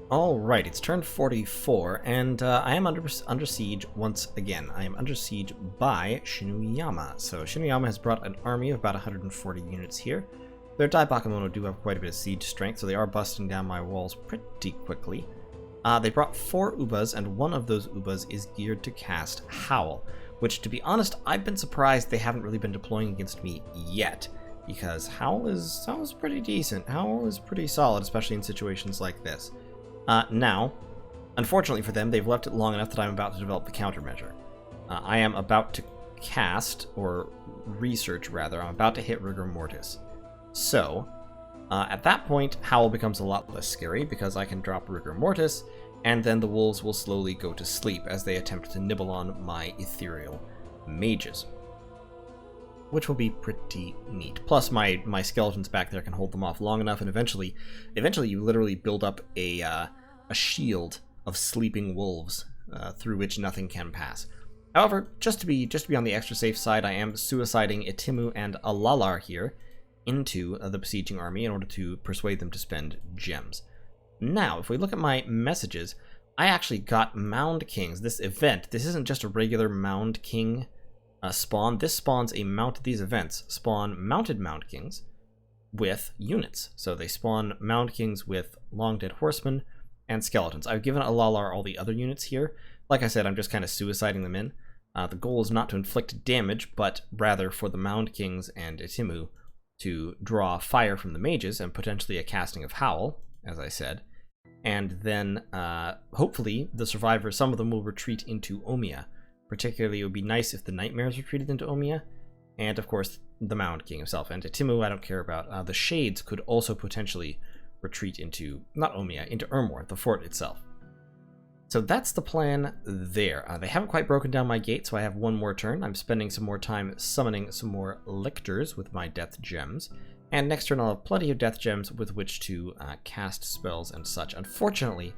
Alright, it's turned 44, and I am under siege once again. I am under siege by Shinuyama. So Shinuyama has brought an army of about 140 units here. Their Daibakemono do have quite a bit of siege strength, so they are busting down my walls pretty quickly. They brought 4 Ubas, and one of those Ubas is geared to cast Howl, which, to be honest, I've been surprised they haven't really been deploying against me yet, because Howl is pretty decent. Howl is pretty solid, especially in situations like this. Now, unfortunately for them, they've left it long enough that I'm about to develop the countermeasure. I am about to cast, or research rather, I'm about to hit Rigor Mortis. So, at that point, Howl becomes a lot less scary because I can drop Rigor Mortis, and then the wolves will slowly go to sleep as they attempt to nibble on my ethereal mages, which will be pretty neat. Plus, my skeletons back there can hold them off long enough, and eventually you literally build up a shield of sleeping wolves through which nothing can pass. However, just to be on the extra safe side, I am suiciding Itimu and Alalar here into the besieging army in order to persuade them to spend gems. Now, if we look at my messages, I actually got Mound Kings. This event, this isn't just a regular Mound King spawn. This spawns these events spawn mounted Mound Kings with units. So they spawn Mound Kings with Long Dead Horsemen and Skeletons. I've given Alalar all the other units here. Like I said, I'm just kind of suiciding them in. The goal is not to inflict damage, but rather for the Mound Kings and Itimu to draw fire from the mages and potentially a casting of Howl, as I said. And then, hopefully, the survivors, some of them will retreat into Omiya. Particularly, it would be nice if the Nightmares retreated into Omiya. And, of course, the Mound King himself. And Itimu, I don't care about. The Shades could also potentially retreat into, not Omiya, into Ermor, the fort itself. So that's the plan there. They haven't quite broken down my gate, so I have one more turn. I'm spending some more time summoning some more lictors with my death gems. And next turn I'll have plenty of death gems with which to cast spells and such. Unfortunately,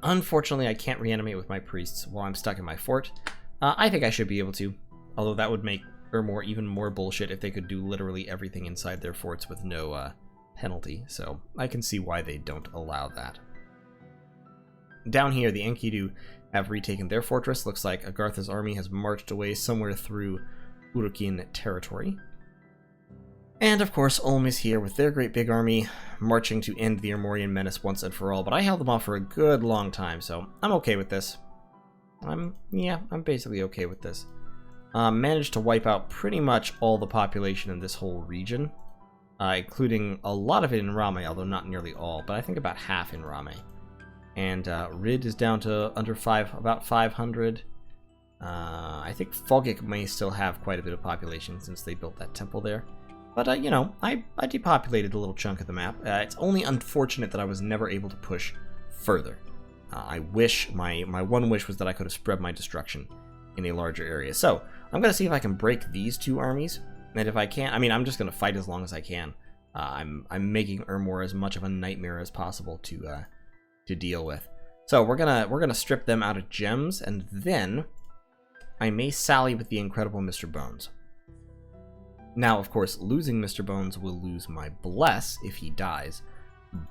I can't reanimate with my priests while I'm stuck in my fort. I think I should be able to, although that would make Ermor even more bullshit if they could do literally everything inside their forts with no penalty. So I can see why they don't allow that. Down here, the Enkidu have retaken their fortress. Looks like Agartha's army has marched away somewhere through Urukin territory. And of course, Ulm is here with their great big army, marching to end the Ermorian menace once and for all, but I held them off for a good long time, so I'm okay with this. I'm basically okay with this. Managed to wipe out pretty much all the population in this whole region, including a lot of it in Rame, although not nearly all, but I think about half in Rame. And Rid is down to about 500. I think Fogik may still have quite a bit of population since they built that temple there. But, you know, I depopulated a little chunk of the map. It's only unfortunate that I was never able to push further. I wish, my one wish was that I could have spread my destruction in a larger area. So, I'm going to see if I can break these two armies. And if I can't, I mean, I'm just going to fight as long as I can. I'm making Ermor as much of a nightmare as possible to deal with. So we're gonna strip them out of gems, and then I may sally with the incredible Mr. Bones. Now, of course, losing Mr. Bones will lose my bless if he dies,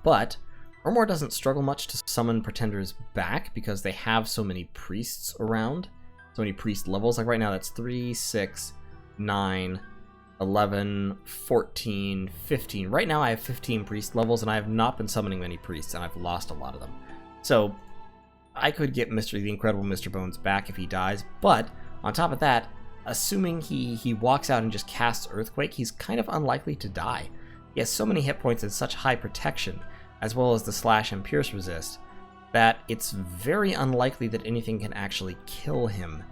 but Ermor doesn't struggle much to summon pretenders back because they have so many priests around, so many priest levels. Like right now, that's 3, 6, 9, 11, 14, 15. Right now I have 15 priest levels, and I have not been summoning many priests, and I've lost a lot of them. So I could get the incredible Mr. Bones back if he dies, but on top of that, assuming he walks out and just casts Earthquake, he's kind of unlikely to die. He has so many hit points and such high protection, as well as the Slash and Pierce resist, that it's very unlikely that anything can actually kill him.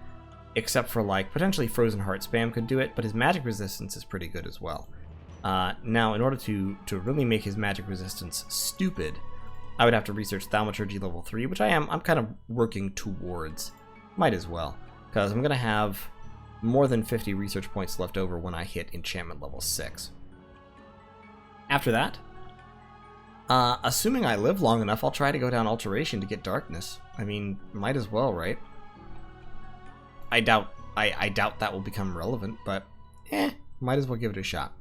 Except for, like, potentially Frozen Heart Spam could do it, but his magic resistance is pretty good as well. Now, in order to really make his magic resistance stupid, I would have to research Thaumaturgy level 3, which I'm kind of working towards. Might as well, because I'm going to have more than 50 research points left over when I hit enchantment level 6. After that, assuming I live long enough, I'll try to go down Alteration to get Darkness. I mean, might as well, right? I doubt that will become relevant, but might as well give it a shot.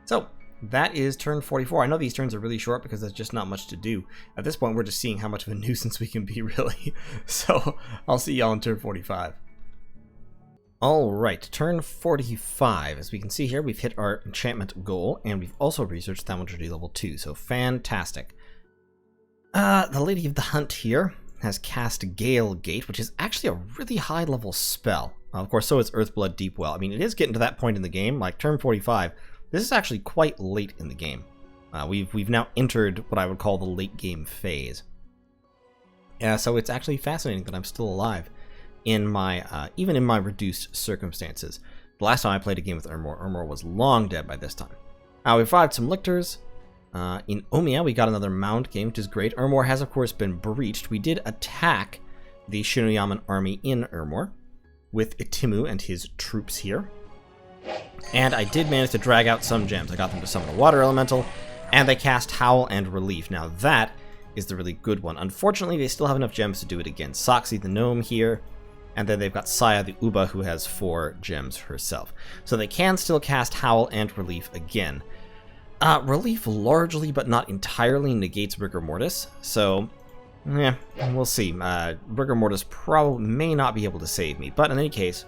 So, that is turn 44. I know these turns are really short because there's just not much to do. At this point, we're just seeing how much of a nuisance we can be, really. So I'll see y'all in turn 45. Alright, turn 45. As we can see here, we've hit our enchantment goal, and we've also researched Thaumaturgy level 2, so fantastic. The Lady of the Hunt here has cast Gale Gate, which is actually a really high level spell. Of course, so is Earthblood Deepwell. I mean, it is getting to that point in the game, like turn 45. This is actually quite late in the game. We've now entered what I would call the late game phase. So it's actually fascinating that I'm still alive in my even in my reduced circumstances. The last time I played a game with Ermor was long dead by this time. We revived some lictors. In Omia, we got another mound game, which is great. Ermor has, of course, been breached. We did attack the Shinoyaman army in Ermor with Itimu and his troops here. And I did manage to drag out some gems. I got them to summon a water elemental, and they cast Howl and Relief. Now that is the really good one. Unfortunately, they still have enough gems to do it again. Soxy the gnome here, and then they've got Saya the Uba, who has 4 gems herself. So they can still cast Howl and Relief again. Relief largely, but not entirely, negates Rigor Mortis, so yeah, we'll see. Rigor Mortis probably may not be able to save me, but in any case,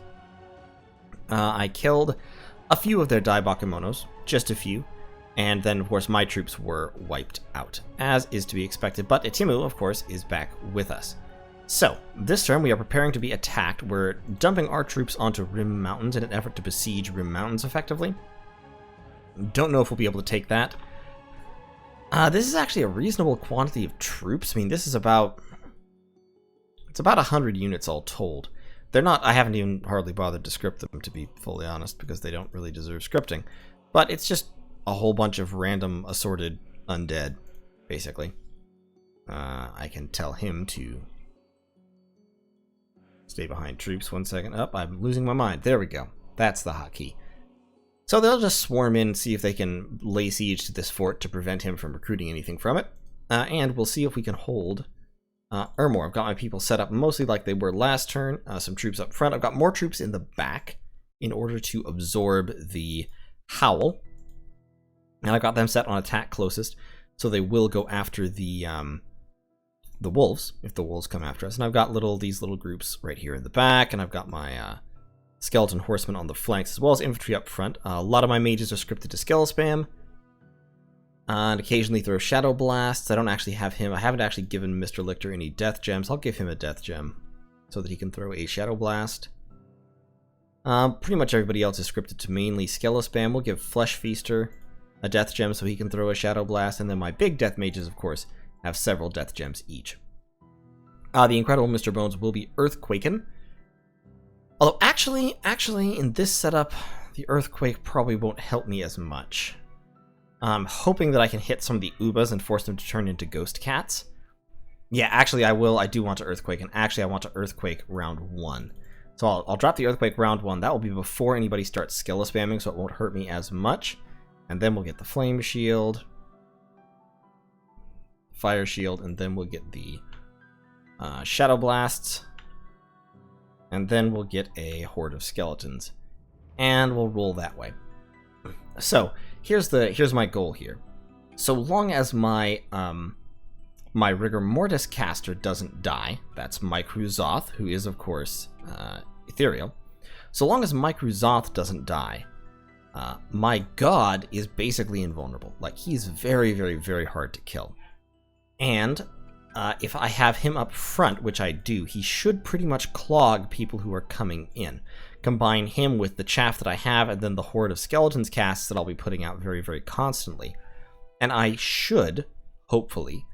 I killed a few of their Dai Bakemonos, just a few, and then of course my troops were wiped out, as is to be expected, but Itimu, of course, is back with us. So, this turn we are preparing to be attacked. We're dumping our troops onto Rim Mountains in an effort to besiege Rim Mountains effectively. Don't know if we'll be able to take that. This is actually a reasonable quantity of troops. I mean, this is about... it's about 100 units all told. They're not... I haven't even hardly bothered to script them, to be fully honest, because they don't really deserve scripting. But it's just a whole bunch of random assorted undead, basically. I can tell him to stay behind troops. 1 second. Oh, I'm losing my mind. There we go. That's the hotkey. So they'll just swarm in, see if they can lay siege to this fort to prevent him from recruiting anything from it. And we'll see if we can hold Ermor. I've got my people set up mostly like they were last turn. Some troops up front. I've got more troops in the back in order to absorb the Howl. And I've got them set on attack closest, so they will go after the wolves, if the wolves come after us. And I've got these little groups right here in the back, and I've got my skeleton horsemen on the flanks, as well as infantry up front. A lot of my mages are scripted to skill spam, and occasionally throw shadow blasts. I don't actually have him. I haven't actually given Mr. Lictor any death gems. I'll give him a death gem so that he can throw a shadow blast. Pretty much everybody else is scripted to mainly skill spam. We'll give Flesh Feaster a death gem so he can throw a shadow blast, and then my big death mages, of course, have several death gems each. The Incredible Mr. Bones will be Earthquaken. Although, actually, in this setup, the Earthquake probably won't help me as much. I'm hoping that I can hit some of the Ubas and force them to turn into Ghost Cats. Yeah, actually, I will. I do want to Earthquake, and actually, I want to Earthquake round 1. So I'll drop the Earthquake round 1. That will be before anybody starts skill spamming, so it won't hurt me as much. And then we'll get the Flame Shield, Fire Shield, and then we'll get the Shadow Blasts. And then we'll get a Horde of Skeletons. And we'll roll that way. So, here's my goal here. So long as my my Rigor Mortis caster doesn't die, that's Mike Ruzoth, who is, of course, ethereal. So long as Mike Ruzoth doesn't die, my god is basically invulnerable. Like, he's very, very, very hard to kill. And if I have him up front, which I do, he should pretty much clog people who are coming in. Combine him with the chaff that I have, and then the Horde of Skeletons casts that I'll be putting out very, very constantly. And I should, hopefully,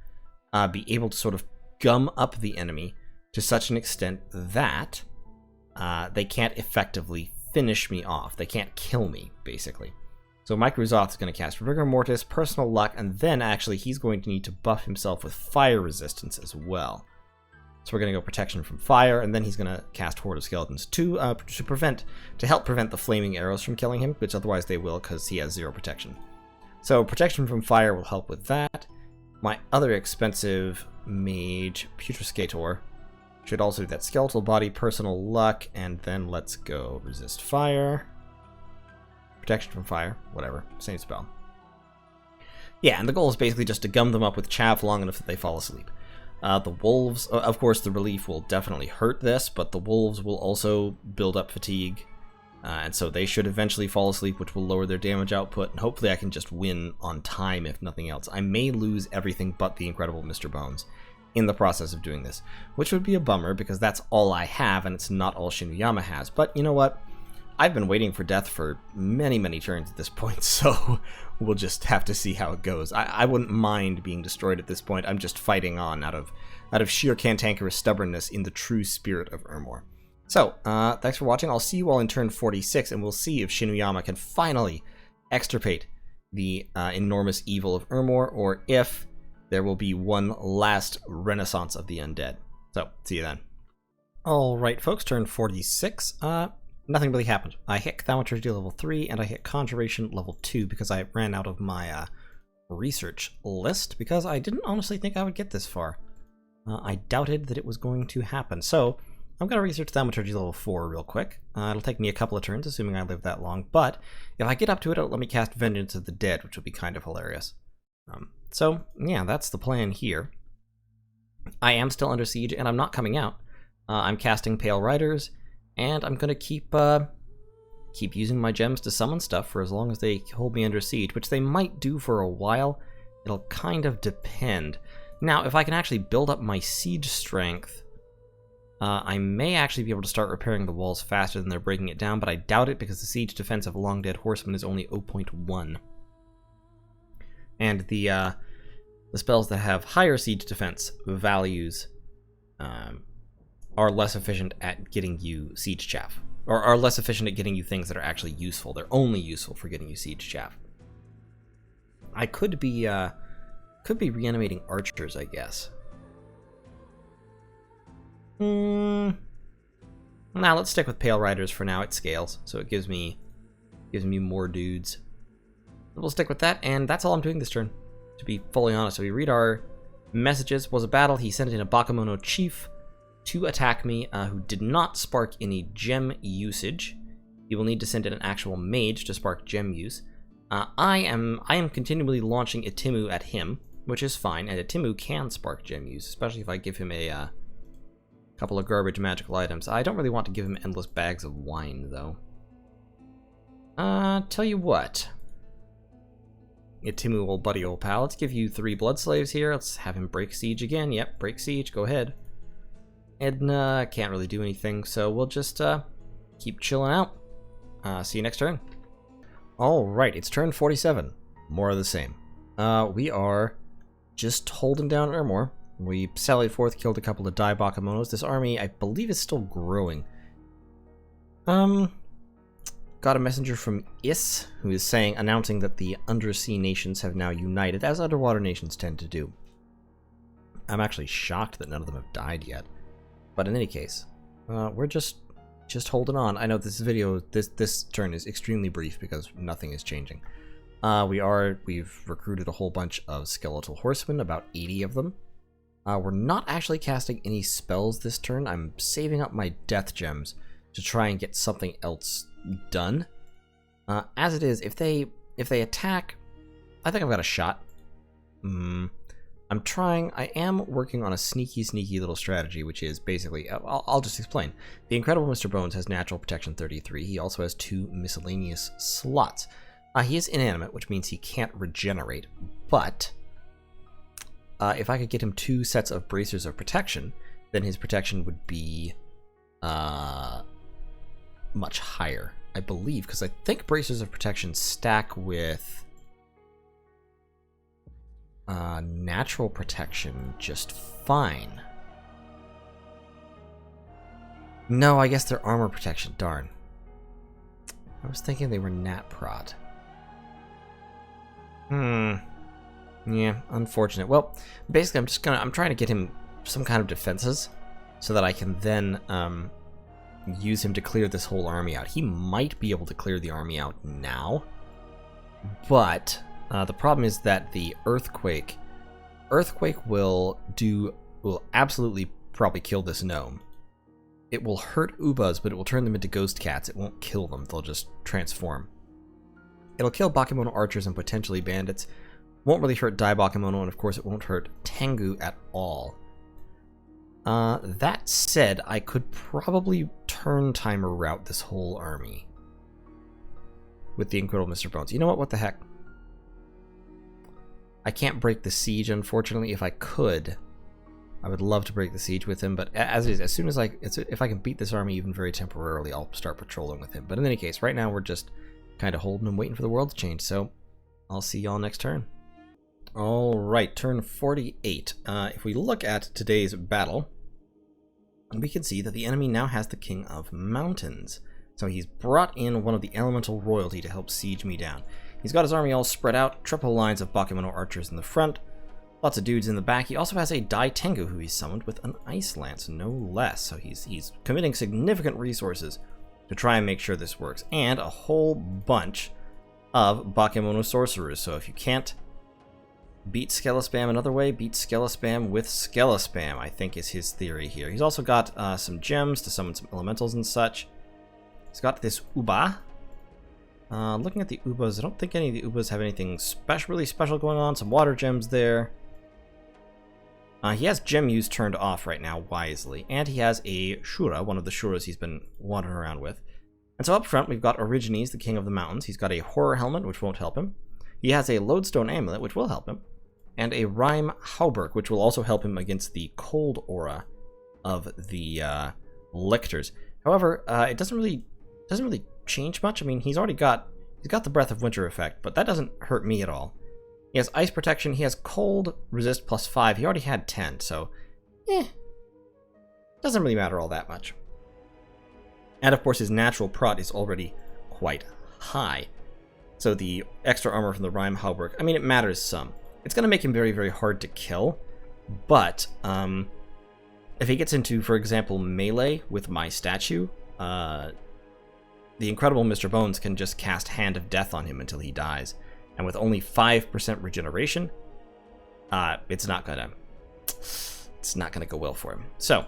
be able to sort of gum up the enemy to such an extent that they can't effectively finish me off. They can't kill me, basically. So Mike Ruzoth is going to cast Rigor Mortis, Personal Luck, and then actually he's going to need to buff himself with Fire Resistance as well. So we're going to go Protection from Fire, and then he's going to cast Horde of Skeletons to help prevent the flaming arrows from killing him, which otherwise they will because he has 0 protection. So Protection from Fire will help with that. My other expensive mage, Putrescator, should also do that Skeletal Body, Personal Luck, and then let's go Resist Fire. Protection from Fire, whatever, same spell. Yeah, and the goal is basically just to gum them up with chaff long enough that they fall asleep. The wolves, of course, the relief will definitely hurt this, but the wolves will also build up fatigue, and so they should eventually fall asleep, which will lower their damage output, and hopefully I can just win on time, if nothing else. I may lose everything but the incredible Mr. Bones in the process of doing this, which would be a bummer, because that's all I have, and it's not all Shinuyama has. But you know what? I've been waiting for death for many, many turns at this point, so we'll just have to see how it goes. I wouldn't mind being destroyed at this point. I'm just fighting on out of sheer cantankerous stubbornness in the true spirit of Ermor. So, thanks for watching. I'll see you all in turn 46, and we'll see if Shinuyama can finally extirpate the enormous evil of Ermor, or if there will be one last renaissance of the undead. So, see you then. Alright, folks, turn 46. Nothing really happened. I hit Thaumaturgy level 3, and I hit Conjuration level 2 because I ran out of my research list, because I didn't honestly think I would get this far. I doubted that it was going to happen. So, I'm going to research Thaumaturgy level 4 real quick. It'll take me a couple of turns, assuming I live that long, but if I get up to it, it'll let me cast Vengeance of the Dead, which will be kind of hilarious. So, yeah, that's the plan here. I am still under siege, and I'm not coming out. I'm casting Pale Riders, and I'm going to keep using my gems to summon stuff for as long as they hold me under siege, which they might do for a while. It'll kind of depend. Now, if I can actually build up my siege strength, I may actually be able to start repairing the walls faster than they're breaking it down, but I doubt it because the siege defense of a Long Dead Horseman is only 0.1. And the spells that have higher siege defense values are less efficient at getting you siege chaff, or are less efficient at getting you things that are actually useful. They're only useful for getting you siege chaff. I could be reanimating archers, I guess. Now let's stick with Pale Riders for now. It scales, so it gives me more dudes. We'll stick with that, and that's all I'm doing this turn, to be fully honest. So we read our messages. Was a battle. He sent in a Bakemono chief to attack me, who did not spark any gem usage. He will need to send in an actual mage to spark gem use. I am continually launching Itimu at him, which is fine, and Itimu can spark gem use, especially if I give him a couple of garbage magical items. I don't really want to give him endless bags of wine, though. Tell you what. Itimu, old buddy, old pal, let's give you 3 blood slaves here. Let's have him break siege again. Yep, break siege, go ahead. Edna can't really do anything, so we'll just keep chilling out. See you next turn. Alright, it's turn 47. More of the same. We are just holding down Ermor. We sallied forth, killed a couple of Die Bakemonos. This army, I believe, is still growing. Got a messenger from Is, who is announcing that the undersea nations have now united, as underwater nations tend to do. I'm actually shocked that none of them have died yet. But in any case, we're just holding on. I know this video, this turn is extremely brief because nothing is changing. We've recruited a whole bunch of skeletal horsemen, about 80 of them. We're not actually casting any spells this turn. I'm saving up my death gems to try and get something else done. As it is, if they attack, I think I've got a shot. I am working on a sneaky little strategy, which is basically, I'll just explain. The Incredible Mr. Bones has natural protection 33. He also has 2 miscellaneous slots. He is inanimate, which means he can't regenerate, but if I could get him 2 sets of bracers of protection, then his protection would be much higher, I believe, because I think bracers of protection stack with natural protection just fine. No, I guess they're armor protection. Darn. I was thinking they were nat prot. Yeah, unfortunate. Well, basically I'm trying to get him some kind of defenses so that I can then use him to clear this whole army out. He might be able to clear the army out now, but the problem is that the earthquake will absolutely probably kill this gnome. It will hurt Ubas, but it will turn them into ghost cats. It won't kill them. They'll just transform. It'll kill Bakemono archers and potentially bandits, Won't really hurt Dai Bakemono, and of course it won't hurt Tengu at all. That said, I could probably turn timer route this whole army with the Incredible Mr. Bones. You know what? What the heck? I can't break the siege, unfortunately. If I could, I would love to break the siege with him, but as it is, as soon as if I can beat this army even very temporarily, I'll start patrolling with him. But in any case, right now we're just kind of holding and waiting for the world to change, so I'll see y'all next turn. Alright, turn 48. If we look at today's battle, we can see that the enemy now has the King of Mountains. So he's brought in one of the elemental royalty to help siege me down. He's got his army all spread out, triple lines of Bakemono archers in the front, lots of dudes in the back. He also has a Dai Tengu who he's summoned with an Ice Lance, no less. So he's committing significant resources to try and make sure this works. And a whole bunch of Bakemono sorcerers. So if you can't beat Skeleспam another way, beat Skeleспam with Skeleспam, I think is his theory here. He's also got some gems to summon some elementals and such. He's got this Uba. Looking at the Ubas, I don't think any of the Ubas have anything really special going on. Some water gems there. He has gem use turned off right now, wisely. And he has a Shura, one of the Shuras he's been wandering around with. And so up front, we've got Origines, the King of the Mountains. He's got a Horror Helmet, which won't help him. He has a Lodestone Amulet, which will help him. And a Rhyme Hauberk, which will also help him against the cold aura of the Lictors. However, it doesn't really change much. I mean, he's got the Breath of Winter effect, but that doesn't hurt me at all. He has Ice Protection. He has Cold Resist +5. He already had 10, so doesn't really matter all that much. And of course, his natural prot is already quite high. So the extra armor from the Rhyme Hauberk, I mean, it matters some. It's going to make him very, very hard to kill, but if he gets into, for example, melee with my statue, the Incredible Mr. Bones can just cast Hand of Death on him until he dies. And with only 5% regeneration, it's not gonna go well for him. So,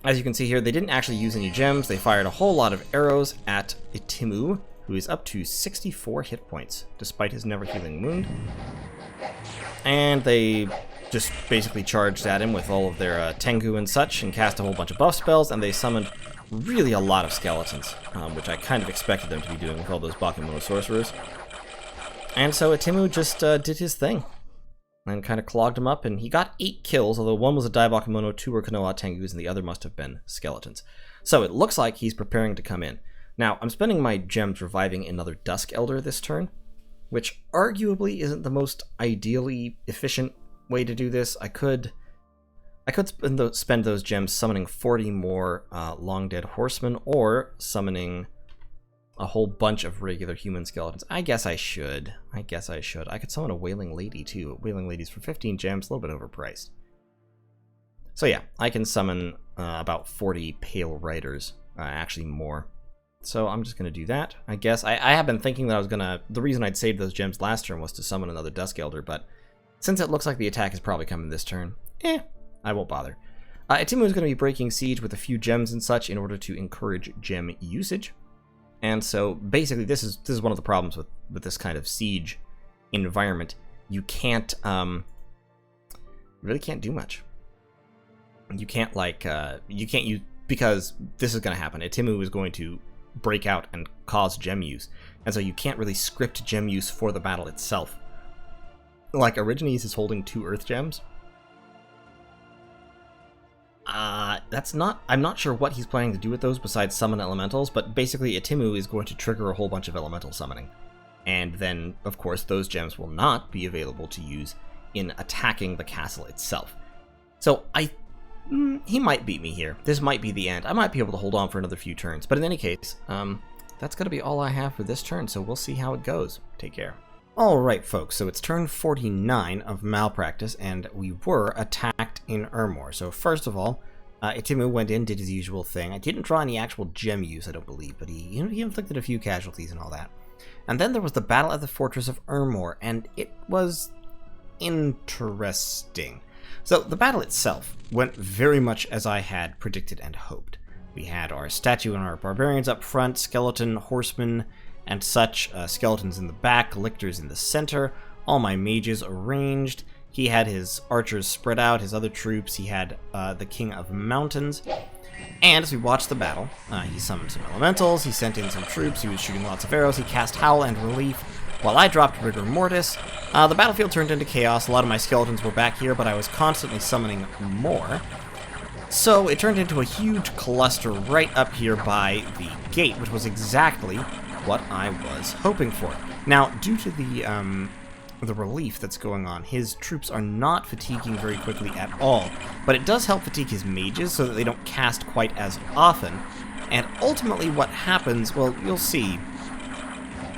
as you can see here, they didn't actually use any gems. They fired a whole lot of arrows at Itimu, who is up to 64 hit points, despite his never healing wound. And they just basically charged at him with all of their Tengu and such, and cast a whole bunch of buff spells, and they summoned really a lot of skeletons, which I kind of expected them to be doing with all those Bakemono sorcerers. And so Itimu just did his thing, and kind of clogged him up, and he got 8 kills, although one was a Dai Bakemono, 2 were Konoha Tengus, and the other must have been skeletons. So it looks like he's preparing to come in. Now, I'm spending my gems reviving another Dusk Elder this turn, which arguably isn't the most ideally efficient way to do this. I could spend those gems summoning 40 more Long Dead Horsemen, or summoning a whole bunch of regular human skeletons. I guess I should. I could summon a Wailing Lady, too. Wailing Lady's for 15 gems, a little bit overpriced. So yeah, I can summon about 40 Pale Riders, actually more. So I'm just going to do that, I guess. I have been thinking that I was going to... The reason I'd saved those gems last turn was to summon another Dusk Elder, but since it looks like the attack is probably coming this turn, I won't bother. Itimu is going to be breaking siege with a few gems and such in order to encourage gem usage. And so basically this is one of the problems with this kind of siege environment. You can't you really can't do much. You can't use, because this is going to happen. Itimu is going to break out and cause gem use. And so you can't really script gem use for the battle itself. Like Origines is holding 2 Earth Gems. I'm not sure what he's planning to do with those besides summon elementals, but basically Itimu is going to trigger a whole bunch of elemental summoning. And then, of course, those gems will not be available to use in attacking the castle itself. So he might beat me here. This might be the end. I might be able to hold on for another few turns, but in any case, that's going to be all I have for this turn, so we'll see how it goes. Take care. Alright folks, so it's turn 49 of Malpractice, and we were attacked in Ermor. So first of all, Itimu went in, did his usual thing. I didn't draw any actual gem use, I don't believe, but he inflicted a few casualties and all that. And then there was the battle at the Fortress of Ermor, and it was interesting. So the battle itself went very much as I had predicted and hoped. We had our statue and our barbarians up front, skeleton, horsemen, and such, skeletons in the back, lictors in the center, all my mages arranged. He had his archers spread out, his other troops. He had the King of Mountains. And as we watched the battle, he summoned some elementals, he sent in some troops, he was shooting lots of arrows, he cast Howl and Relief, while I dropped Rigor Mortis. The battlefield turned into chaos. A lot of my skeletons were back here, but I was constantly summoning more. So it turned into a huge cluster right up here by the gate, which was exactly what I was hoping for. Now, due to the relief that's going on, his troops are not fatiguing very quickly at all, but it does help fatigue his mages so that they don't cast quite as often. And ultimately what happens, well, you'll see,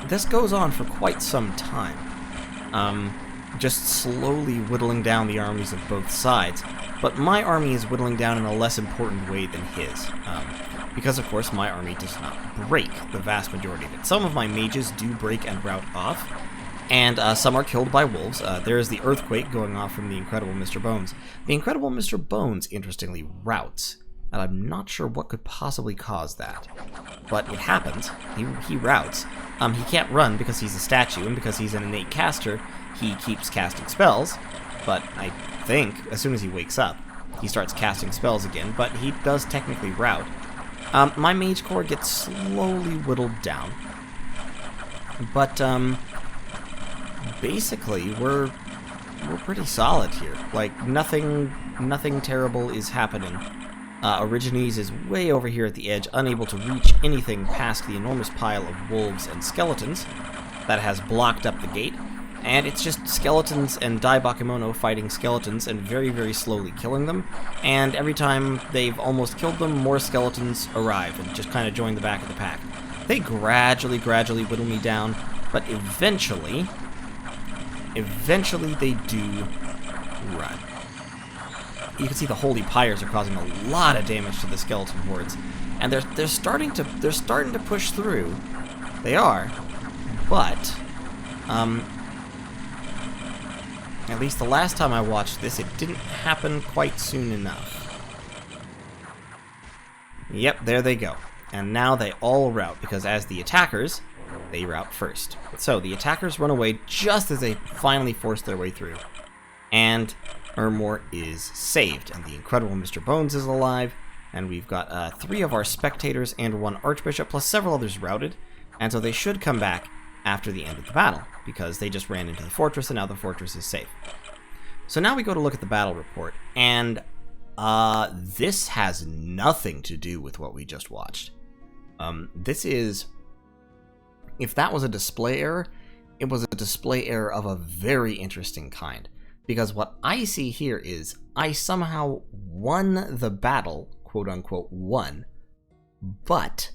this goes on for quite some time, just slowly whittling down the armies of both sides. But my army is whittling down in a less important way than his, because of course my army does not break the vast majority of it. Some of my mages do break and rout off, and some are killed by wolves. There is the earthquake going off from the Incredible Mr. Bones. The Incredible Mr. Bones, interestingly, routs, and I'm not sure what could possibly cause that. But it happens. He routs. He can't run because he's a statue, and because he's an innate caster, he keeps casting spells, but I think as soon as he wakes up, he starts casting spells again, but he does technically rout. My mage corps gets slowly whittled down, but basically we're pretty solid here. Like, nothing terrible is happening. Origines is way over here at the edge, unable to reach anything past the enormous pile of wolves and skeletons that has blocked up the gate. And it's just skeletons and Dai Bakemono fighting skeletons and very, very slowly killing them. And every time they've almost killed them, more skeletons arrive and just kind of join the back of the pack. They gradually whittle me down, but eventually they do run. You can see the holy pyres are causing a lot of damage to the skeleton hordes, and they're starting to push through. They are, but at least the last time I watched this, it didn't happen quite soon enough. Yep, there they go. And now they all rout, because as the attackers, they rout first. So the attackers run away just as they finally force their way through. And Ermor is saved, and the Incredible Mr. Bones is alive, and we've got 3 of our spectators and 1 archbishop, plus several others routed, and so they should come back after the end of the battle, because they just ran into the fortress, and now the fortress is safe. So now we go to look at the battle report, and this has nothing to do with what we just watched. This is, if that was a display error, it was a display error of a very interesting kind. Because what I see here is, I somehow won the battle, quote-unquote won, but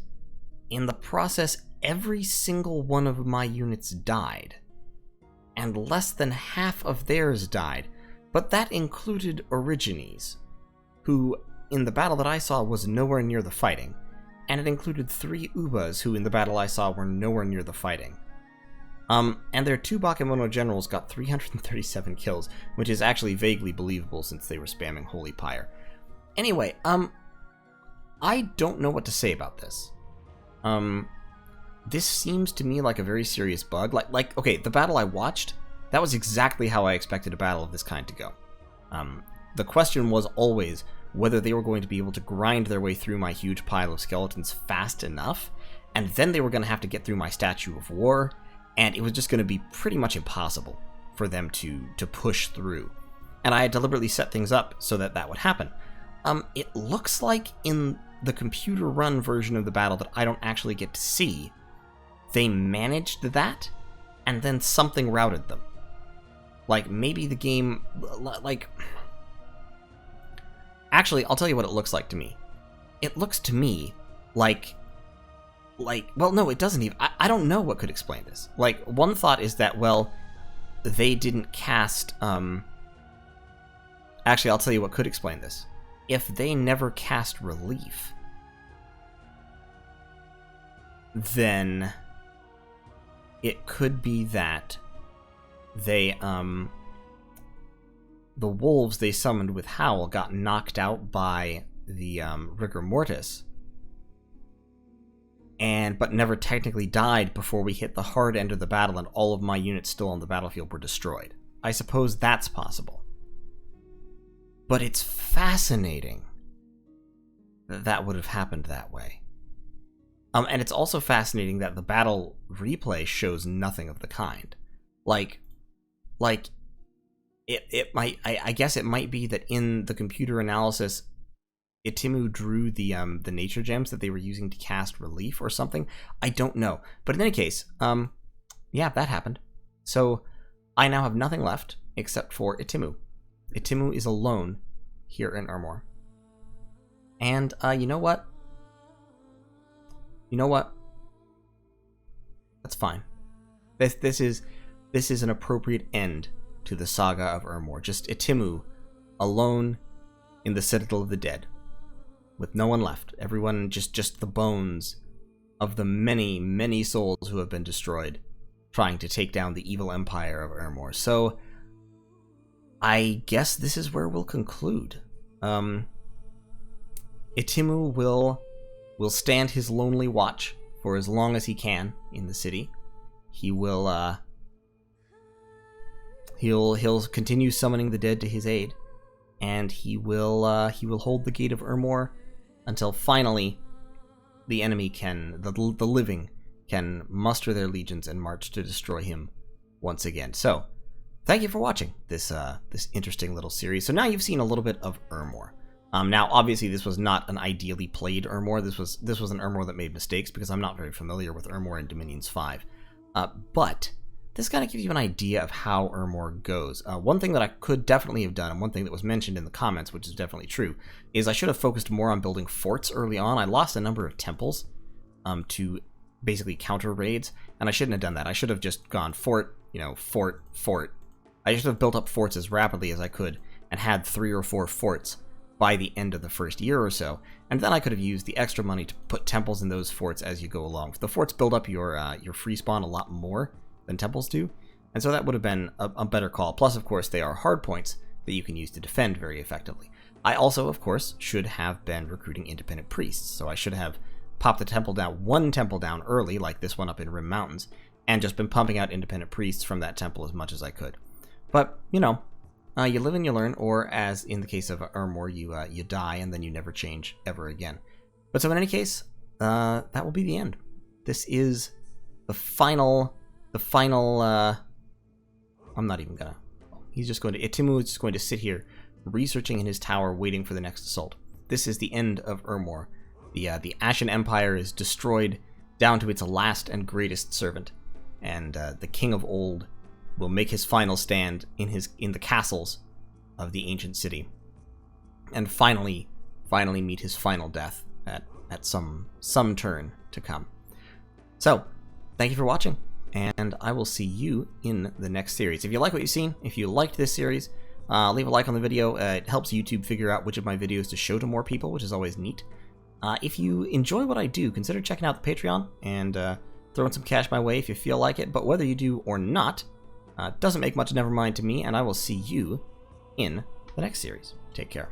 in the process, every single one of my units died. And less than half of theirs died, but that included Origines, who, in the battle that I saw, was nowhere near the fighting, and it included 3 Ubas, who in the battle I saw were nowhere near the fighting. And their 2 Bakemono generals got 337 kills, which is actually vaguely believable since they were spamming Holy Pyre. Anyway, I don't know what to say about this. This seems to me like a very serious bug. Like, okay, the battle I watched, that was exactly how I expected a battle of this kind to go. The question was always whether they were going to be able to grind their way through my huge pile of skeletons fast enough, and then they were going to have to get through my Statue of War, and it was just going to be pretty much impossible for them to push through. And I had deliberately set things up so that that would happen. It looks like in the computer run version of the battle that I don't actually get to see, they managed that, and then something routed them. Like, maybe the game, like... Actually, I'll tell you what it looks like to me. It looks to me like, well, no, it doesn't even, I don't know what could explain this. Like, one thought is that, well, they didn't cast, actually, I'll tell you what could explain this. If they never cast Relief, then it could be that they, the wolves they summoned with Howl got knocked out by the rigor mortis, but never technically died before we hit the hard end of the battle and all of my units still on the battlefield were destroyed. I suppose that's possible. But it's fascinating that that would have happened that way. And it's also fascinating that the battle replay shows nothing of the kind. It might, I guess it might be that in the computer analysis, Itimu drew the nature gems that they were using to cast relief or something. I don't know. But in any case, yeah, that happened. So I now have nothing left except for Itimu. Itimu is alone here in Ermor. And you know what? You know what? That's fine. This is an appropriate end to the saga of Ermor. Just Itimu alone in the Citadel of the Dead, with no one left. Everyone just the bones of the many, many souls who have been destroyed, trying to take down the evil empire of Ermor. So I guess this is where we'll conclude. Itimu will stand his lonely watch for as long as he can in the city. He will he'll continue summoning the dead to his aid, and he will hold the gate of Ermor until finally the enemy the living can muster their legions and march to destroy him once again. So thank you for watching this interesting little series. So now you've seen a little bit of Ermor. Now, obviously, this was not an ideally played Ermor. This was an Ermor that made mistakes because I'm not very familiar with Ermor in Dominions 5. But this kind of gives you an idea of how Ermor goes. One thing that I could definitely have done, and one thing that was mentioned in the comments, which is definitely true, is I should have focused more on building forts early on. I lost a number of temples to basically counter raids, and I shouldn't have done that. I should have just gone fort, fort, fort. I should have built up forts as rapidly as I could and had 3 or 4 forts by the end of the first year or so, and then I could have used the extra money to put temples in those forts as you go along. The forts build up your free spawn a lot more than temples do, and so that would have been a better call. Plus, of course, they are hard points that you can use to defend very effectively. I also, of course, should have been recruiting independent priests, so I should have popped the temple down, one temple down early, like this one up in Rim Mountains, and just been pumping out independent priests from that temple as much as I could. But, you live and you learn, or as in the case of Ermor, you die and then you never change ever again. But so in any case, that will be the end. This is the final. I'm not even gonna. Itimu is just going to sit here, researching in his tower, waiting for the next assault. This is the end of Ermor. The Ashen Empire is destroyed down to its last and greatest servant, and the King of Old will make his final stand in the castles of the ancient city, and finally meet his final death at some turn to come. So, thank you for watching, and I will see you in the next series. If you like what you've seen, if you liked this series, leave a like on the video. It helps YouTube figure out which of my videos to show to more people, which is always neat. If you enjoy what I do, consider checking out the Patreon and throwing some cash my way if you feel like it. But whether you do or not, doesn't make much never mind to me, and I will see you in the next series. Take care.